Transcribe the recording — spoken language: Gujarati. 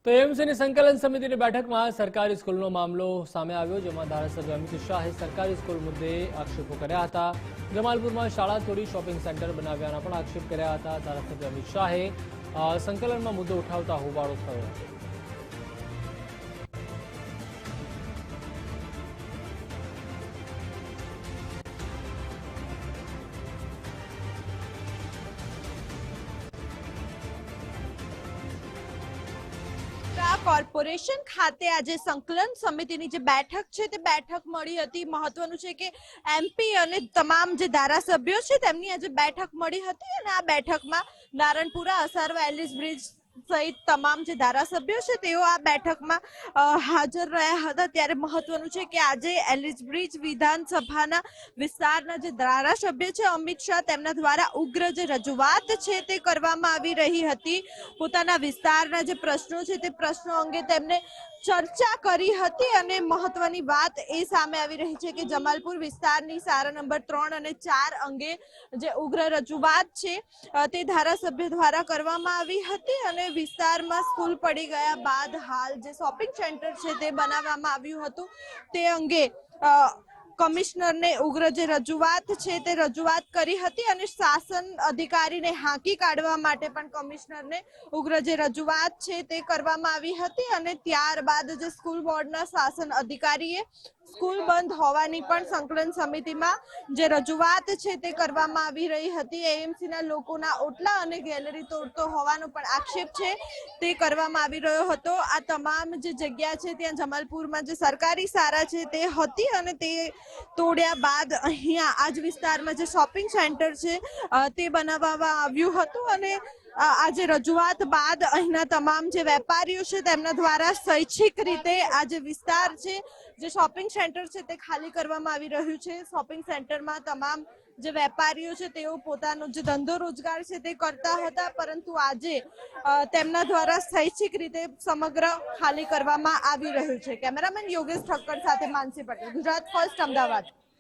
તો એમસીની સંકલન સમિતિની બેઠકમાં સરકારી સ્કૂલનો મામલો સામે આવ્યો, જેમાં ધારાસભ્ય અમિત શાહે સરકારી સ્કૂલ મુદ્દે આક્ષેપો કર્યા હતા। જમાલપુરમાં શાળા તોડી શોપિંગ સેન્ટર બનાવ્યાના પણ આક્ષેપ કર્યા હતા। ધારાસભ્ય અમિત શાહે સંકલનમાં મુદ્દો ઉઠાવતા હોબાળો થયો હતો। કોર્પોરેશન ખાતે આજે સંકલન સમિતિની જે બેઠક છે તે બેઠક મળી હતી। મહત્વનું છે કે એમપી અને તમામ જે ધારાસભ્યો છે તેમની આજે બેઠક મળી હતી અને આ બેઠકમાં નારણપુરા અસારવા એલિસ બ્રિજ સહિત તમામ જે ધારાસભ્યો છે તેઓ આ બેઠકમાં હાજર રહ્યા હતા। ત્યારે મહત્વનું છે કે આજે એલિસ બ્રિજ વિધાનસભાના વિસ્તારના જે ધારાસભ્ય છે અમિત શાહ તેમના દ્વારા ઉગ્ર જે રજૂઆત છે તે કરવામાં આવી રહી હતી। પોતાના વિસ્તારના જે પ્રશ્નો છે તે પ્રશ્નો અંગે તેમને ચર્ચા કરી હતી અને મહત્વની વાત એ સામે આવી રહી છે કે જમાલપુર વિસ્તારની શાળા નંબર 3 અને 4 અંગે જે ઉગ્ર રજૂઆત છે તે ધારાસભ્ય દ્વારા કરવામાં આવી હતી અને વિસ્તારમાં સ્કૂલ પડી ગયા બાદ હાલ જે શોપિંગ સેન્ટર છે તે બનાવવામાં આવ્યું હતું તે અંગે કમિશનરને ઉગ્ર જે રજૂઆત છે તે રજૂઆત કરી હતી અને શાસન અધિકારીને હાંકી કાઢવા માટે પણ કમિશનરને ઉગ્ર જે રજૂઆત છે તે કરવામાં આવી હતી અને ત્યારબાદ જે સ્કૂલ બોર્ડના શાસન અધિકારીએ સ્કૂલ બંધ હોવાની પણ સંકલન સમિતિમાં જે રજૂઆત છે તે કરવામાં આવી રહી હતી। એએમસીના લોકોના ઓટલા અને ગેલેરી તોડતો હોવાનો પણ આક્ષેપ છે તે કરવામાં આવી રહ્યો હતો। આ તમામ જે જગ્યા છે ત્યાં જમાલપુરમાં જે સરકારી શાળા છે તે હતી અને તે તોડ્યા બાદ અહીંયા આ જ વિસ્તારમાં જે શોપિંગ સેન્ટર છે તે બનાવવામાં આવ્યું હતું અને આજે રજૂઆત બાદ અહીંના તમામ જે વેપારીઓ છે તેમના દ્વારા સ્વૈચ્છિક રીતે આ જે વિસ્તાર છે જે શોપિંગ સેન્ટર છે તે ખાલી કરવામાં આવી રહ્યું છે। શોપિંગ સેન્ટરમાં તમામ જે વેપારીઓ છે તેઓ પોતાનો જે ધંધો રોજગાર છે તે કરતા હતા, પરંતુ આજે તેમના દ્વારા સ્વૈચ્છિક રીતે સમગ્ર ખાલી કરવામાં આવી રહ્યું છે। કેમેરામેન યોગેશ ઠક્કર સાથે માનસી પટેલ, ગુજરાત ફર્સ્ટ, અમદાવાદ।